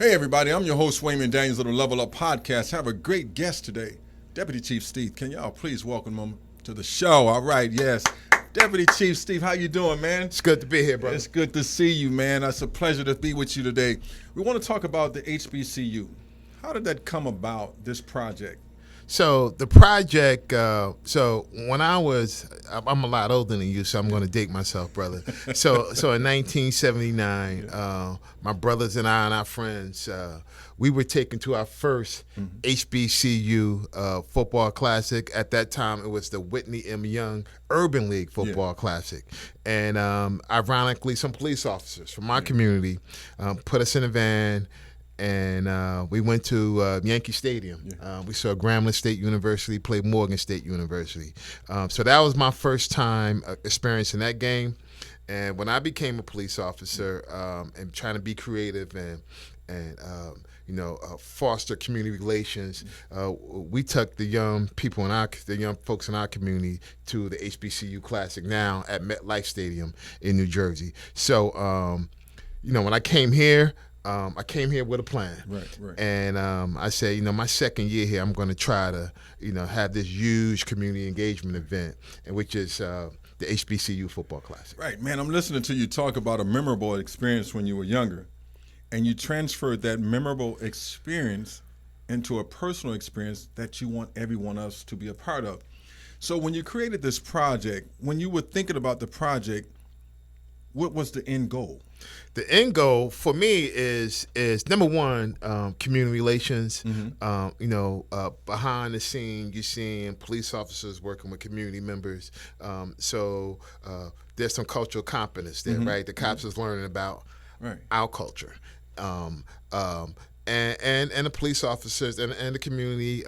Hey everybody, I'm your host Wayman Daniels of the Level Up Podcast. Have a great guest today, Deputy Chief Stith. Can y'all please welcome him to the show? All right, yes. Deputy Chief Stith, how you doing, man? It's good to be here, brother. It's good to see you, man. It's a pleasure to be with you today. We want to talk about the HBCU. How did that come about, this project? So the project, so when I'm a lot older than you, so I'm going to date myself, brother. So in 1979, my brothers and I and our friends, we were taken to our first HBCU football classic. At that time, it was the Whitney M. Young Urban League Football Classic. And ironically, some police officers from my community put us in a van, and we went to Yankee Stadium. We saw Grambling State University play Morgan State University. So that was my first time experiencing that game. And when I became a police officer and trying to be creative and foster community relations, we took the young folks in our community to the HBCU Classic now at MetLife Stadium in New Jersey. So, when I came here, with a plan. Right. And I said, my second year here, I'm going to try to, have this huge community engagement event, and which is the HBCU Football Classic. Right, man, I'm listening to you talk about a memorable experience when you were younger, and you transferred that memorable experience into a personal experience that you want everyone else to be a part of. So when you created this project, when you were thinking about the project, what was the end goal? The end goal for me is number one, community relations. Behind the scene, you're seeing police officers working with community members. So there's some cultural competence there, right? The cops is learning about our culture. And the police officers and the community,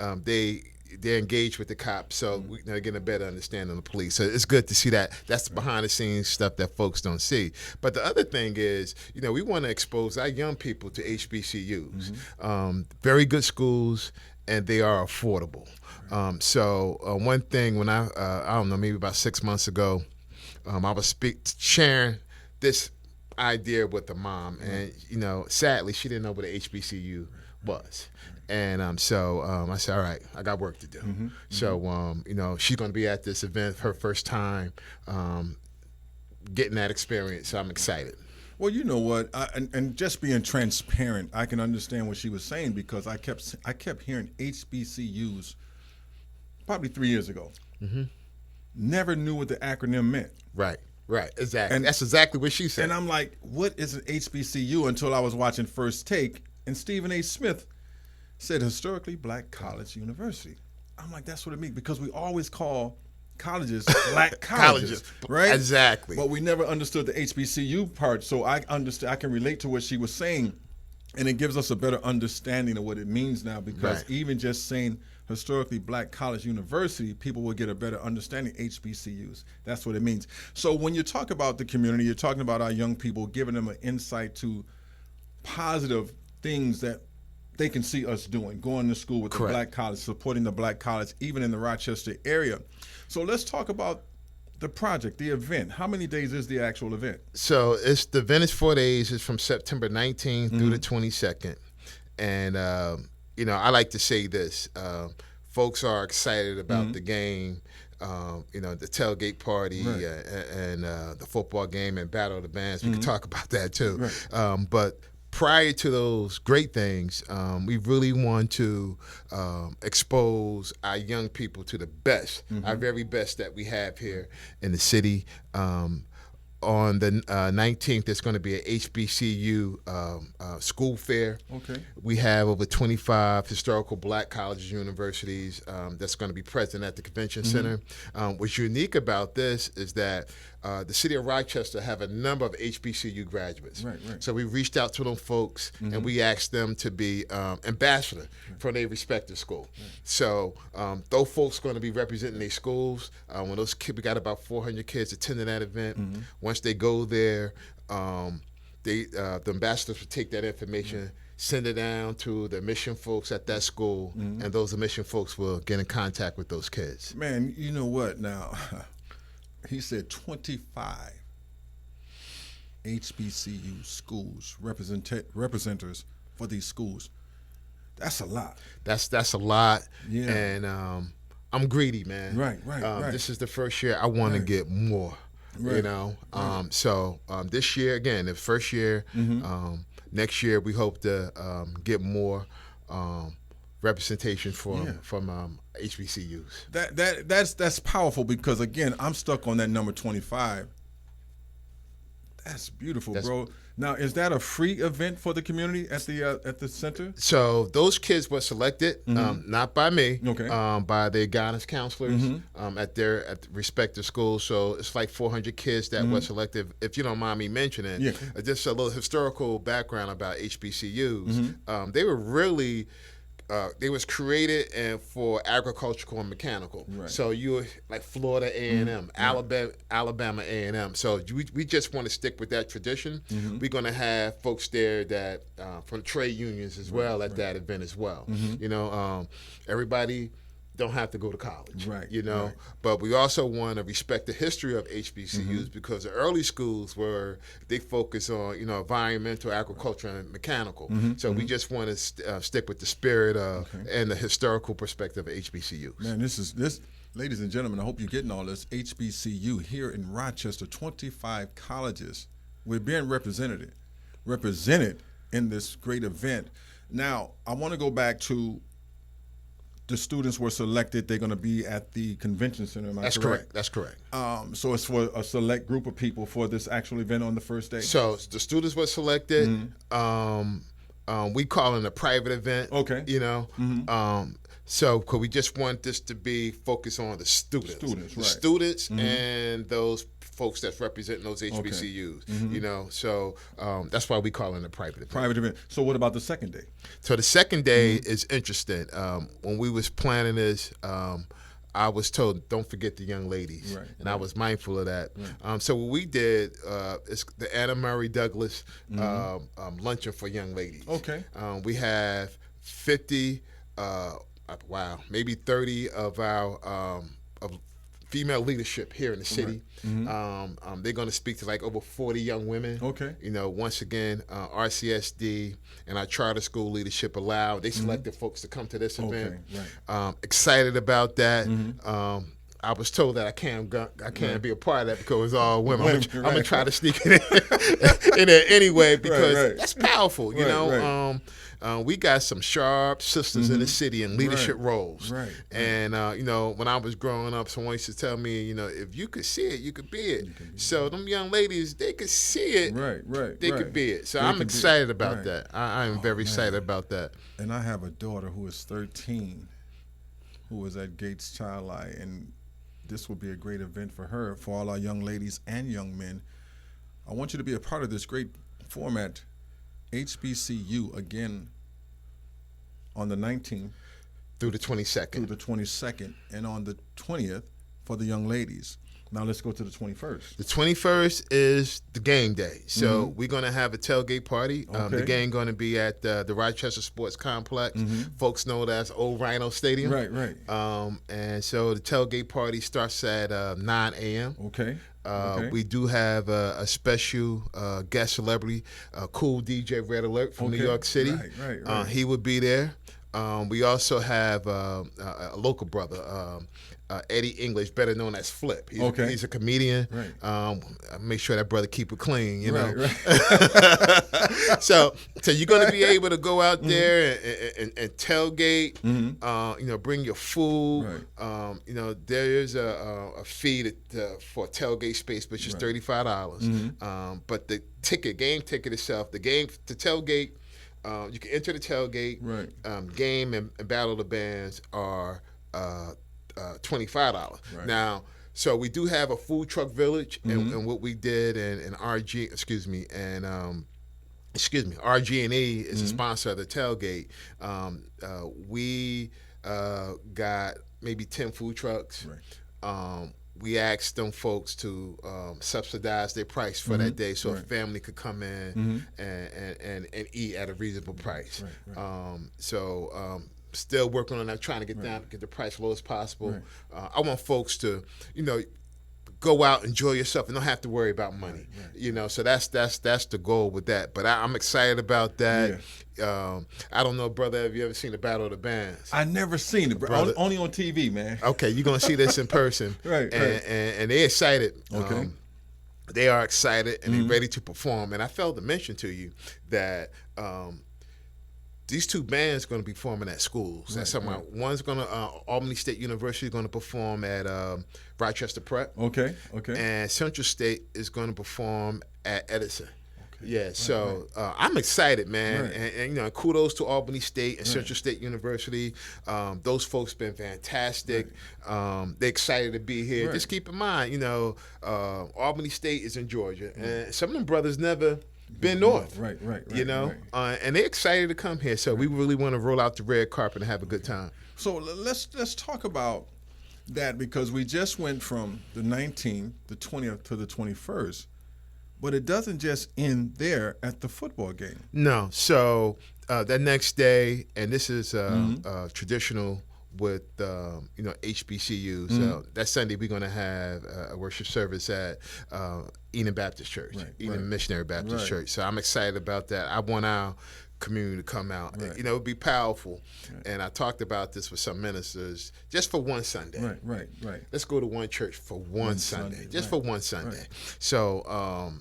they're engaged with the cops, so we're getting a better understanding of the police. So it's good to see that. That's behind the scenes stuff that folks don't see. But the other thing is, we want to expose our young people to HBCUs. Very good schools, and they are affordable. So one thing when I don't know, maybe about 6 months ago, I was sharing this idea with the mom, and sadly she didn't know what a HBCU was. And so I said, all right, I got work to do. So, she's going to be at this event, her first time getting that experience. So I'm excited. Well, you know what, and just being transparent, I can understand what she was saying, because I kept hearing HBCUs probably 3 years ago. Never knew what the acronym meant. Right, exactly. And that's exactly what she said. And I'm like, what is an HBCU, until I was watching First Take, and Stephen A. Smith said Historically Black College University. I'm like, that's what it means, because we always call colleges black colleges, right? Exactly. But we never understood the HBCU part, so I understand. I can relate to what she was saying, and it gives us a better understanding of what it means now, because even just saying Historically Black College University, people will get a better understanding. HBCUs, that's what it means. So when you talk about the community, you're talking about our young people, giving them an insight to positive things that they can see us doing, going to school with the black college, supporting the black college, even in the Rochester area. So let's talk about the project, the event. How many days is the actual event? So the event is 4 days. It's from September 19th through the 22nd. And, I like to say this. Folks are excited about the game, the tailgate party and the football game and Battle of the Bands. We can talk about that too. But prior to those great things, we really want to expose our young people to the best, our very best that we have here in the city. On the 19th, there's going to be an HBCU school fair. Okay. We have over 25 historical black colleges, universities that's going to be present at the convention center. What's unique about this is that the city of Rochester have a number of HBCU graduates. Right. So we reached out to them folks, and we asked them to be ambassador for their respective school. So those folks are going to be representing their schools. When those kids, we got about 400 kids attending that event. Once they go there, the ambassadors will take that information, send it down to the mission folks at that school, and those mission folks will get in contact with those kids. Man, you know what now? He said 25 HBCU schools representers for these schools. That's a lot. That's a lot. Yeah. And I'm greedy, man. Right. This is the first year I want to get more. Right. You know. So this year again, the first year. Next year we hope to get more representation from HBCUs. That's powerful, because again, I'm stuck on that number 25. That's beautiful, bro. Now, is that a free event for the community at the center? So those kids were selected, not by me, by their guidance counselors at their respective schools. So it's like 400 kids that were selected. If you don't mind me mentioning, just a little historical background about HBCUs. They were really they was created for agricultural and mechanical. Right. So you were like Florida A&M, Alabama A&M. So we just want to stick with that tradition. We're going to have folks there that from trade unions as well at that event as well. You know, everybody don't have to go to college, you know. But we also want to respect the history of HBCUs because the early schools they focus on, you know, environmental, agriculture, and mechanical. So we just want to stick with the spirit of and the historical perspective of HBCUs. Man, this, ladies and gentlemen, I hope you're getting all this. HBCU here in Rochester, 25 colleges. We're being represented in this great event. Now, I want to go back to the students were selected. They're going to be at the convention center. Am I correct? That's correct. So it's for a select group of people for this actual event on the first day. So the students were selected. We call it a private event. Okay. You know. So, because we just want this to be focused on the students, and those folks that's representing those HBCUs. You know, so that's why we call it a private event. So, what about the second day? So the second day is interesting. When we was planning this, I was told, don't forget the young ladies. And I was mindful of that. So what we did is the Anna Murray Douglas luncheon for young ladies. Okay. We have 50, maybe 30 of our of female leadership here in the city. They're going to speak to like over 40 young women. Okay. You know, once again, RCSD and our charter school leadership allowed. They selected folks to come to this event. Excited about that. I was told that I can't be a part of that because it's all women. I'm gonna try to sneak it in there anyway because that's powerful. You know. We got some sharp sisters in the city in leadership roles. And, you know, when I was growing up, someone used to tell me, you know, if you could see it, you could be it. So them young ladies, they could see it. They could be it. So I'm excited about that. I am very excited about that. And I have a daughter who is 13 who was at Gates Child Eye, and this will be a great event for her, for all our young ladies and young men. I want you to be a part of this great format. HBCU again on the 19th through the 22nd. And on the 20th for the young ladies. Now let's go to the 21st. The 21st is the game day. So we're going to have a tailgate party. The game going to be at the Rochester Sports Complex. Folks know that's Old Rhino Stadium. And so the tailgate party starts at 9 a.m. We do have a special guest celebrity, cool DJ Red Alert from New York City. He would be there. We also have a local brother, Eddie English, better known as Flip. He's a comedian. Make sure that brother keep it clean, you know. So you're going to be able to go out there and tailgate. You know, bring your food. You know, there is a fee for a tailgate space, which is $35. But the game ticket itself, the game to tailgate. You can enter the tailgate. Game and battle of the bands are $25. Now, so we do have a food truck village, and what we did, and RG&E is a sponsor of the tailgate. We got maybe 10 food trucks. We asked them folks to subsidize their price for that day, so a family could come in and eat at a reasonable price. Still working on that, trying to get the price low as possible. I want folks to, you know, go out, enjoy yourself, and don't have to worry about money. Right. So that's the goal with that. But I'm excited about that. I don't know, brother, have you ever seen the Battle of the Bands? I never seen it, brother. Only on TV, man. Okay, you're gonna see this in person. Right. And they're excited. Okay. They are excited and they're ready to perform. And I failed to mention to you that these two bands going to be performing at schools. That's something. One's going to Albany State University is going to perform at Rochester Prep. Okay. And Central State is going to perform at Edison. Okay. Yeah, so I'm excited, man, Right. and kudos to Albany State and Central State University. Those folks been fantastic. They're excited to be here. Right. Just keep in mind, Albany State is in Georgia, and some of them brothers never been north. Right. And they're excited to come here. So we really want to roll out the red carpet and have a good time. So let's talk about that, because we just went from the 19th, the 20th to the 21st. But it doesn't just end there at the football game. No. So that next day, and this is traditional with HBCUs. So that Sunday we're going to have a worship service at Eden Baptist Church, Eden Missionary Baptist Church. So I'm excited about that. I want our community to come out. Right. It would be powerful. Right. And I talked about this with some ministers, just for one Sunday. Right. Let's go to one church for one Sunday, just for one Sunday. Right. So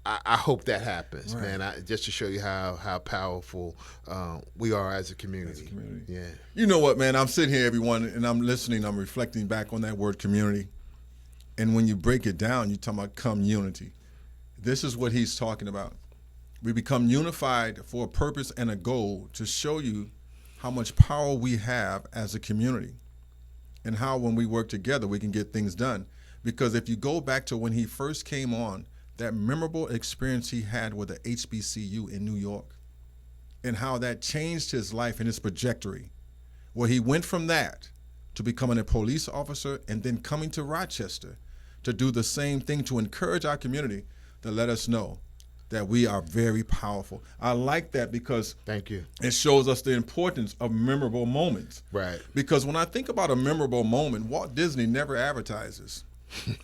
I hope that happens, man. Just to show you how powerful we are as a community. Yeah. You know what, man? I'm sitting here, everyone, and I'm listening. I'm reflecting back on that word community. And when you break it down, you're talking about community. This is what he's talking about. We become unified for a purpose and a goal to show you how much power we have as a community and how when we work together we can get things done. Because if you go back to when he first came on, that memorable experience he had with the HBCU in New York and how that changed his life and his trajectory, where he went from that to becoming a police officer and then coming to Rochester to do the same thing, to encourage our community, to let us know that we are very powerful. I like that because thank you. It shows us the importance of memorable moments. Right. Because when I think about a memorable moment, Walt Disney never advertises.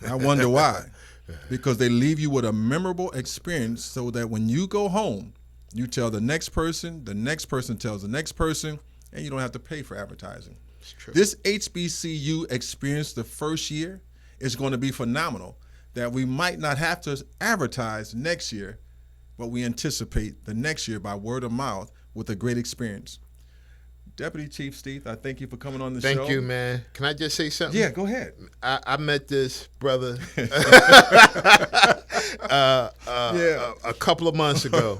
I wonder why. Because they leave you with a memorable experience so that when you go home, you tell the next person tells the next person, and you don't have to pay for advertising. It's true. This HBCU experience the first year is going to be phenomenal, that we might not have to advertise next year, but we anticipate the next year by word of mouth with a great experience. Deputy Chief Stith, I thank you for coming on the show. Thank you, man. Can I just say something? Yeah, go ahead. I met this brother a couple of months ago,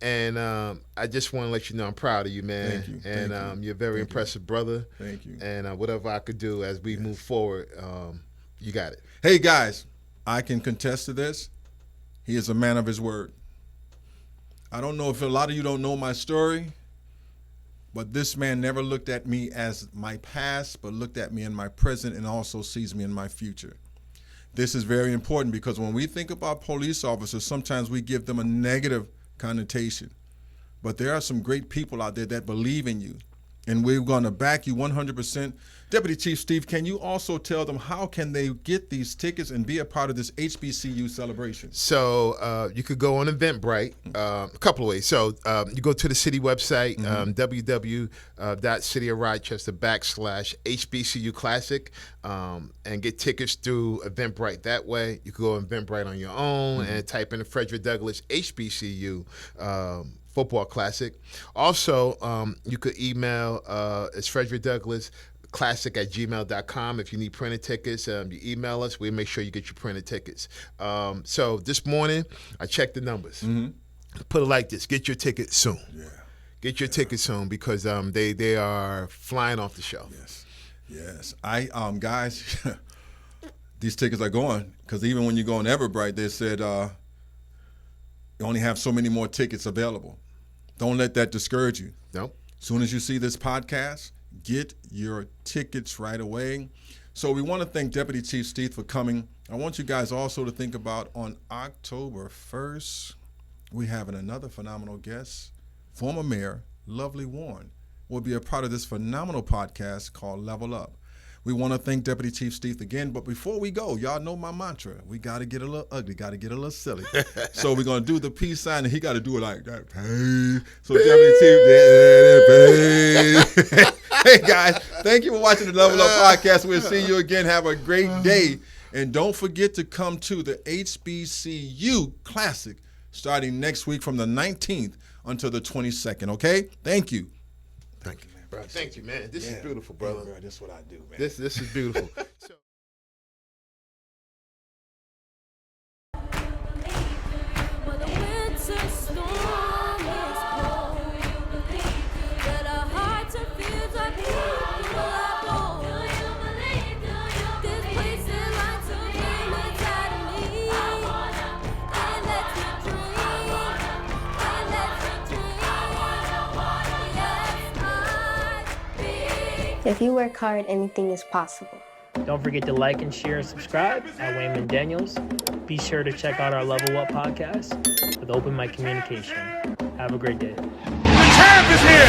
and I just want to let you know I'm proud of you, man. Thank you. And you're a very impressive brother. Thank you. And whatever I could do as we move forward, you got it. Hey, guys, I can contest to this. He is a man of his word. I don't know if a lot of you don't know my story, but this man never looked at me as my past, but looked at me in my present and also sees me in my future. This is very important because when we think about police officers, sometimes we give them a negative connotation. But there are some great people out there that believe in you, and we're going to back you 100%. Deputy Chief Stith, can you also tell them how can they get these tickets and be a part of this HBCU celebration? So you could go on Eventbrite a couple of ways. So you go to the city website, www.cityofrochester.com/HBCU Classic, and get tickets through Eventbrite that way. You could go on Eventbrite on your own and type in the Frederick Douglass HBCU Football Classic. Also, you could email it's Frederick Douglass classic@gmail.com. If you need printed tickets, you email us. We'll make sure you get your printed tickets. So this morning, I checked the numbers. Put it like this: get your ticket soon. Yeah. Get your ticket soon because they are flying off the shelf. Yes. I guys, these tickets are going because even when you go on Everbright, they said you only have so many more tickets available. Don't let that discourage you. Nope. As soon as you see this podcast, get your tickets right away. So we want to thank Deputy Chief Stith for coming. I want you guys also to think about on October 1st, we have another phenomenal guest. Former Mayor Lovely Warren will be a part of this phenomenal podcast called Level Up. We want to thank Deputy Chief Stith again. But before we go, y'all know my mantra. We got to get a little ugly, got to get a little silly. So we're going to do the peace sign, and he got to do it like that. Hey. So Deputy Chief, hey, guys, thank you for watching the Level Up Podcast. We'll see you again. Have a great day. And don't forget to come to the HBCU Classic starting next week from the 19th until the 22nd, okay? Thank you. Thank you, man, bro. Thank you, man. This is beautiful, Yeah, brother. bro, this is what I do, man. This is beautiful. If you work hard, anything is possible. Don't forget to like and share and subscribe at Wayman Daniels. Be sure to check out our Level Up podcast with open mic communication. Have a great day. The champ is here!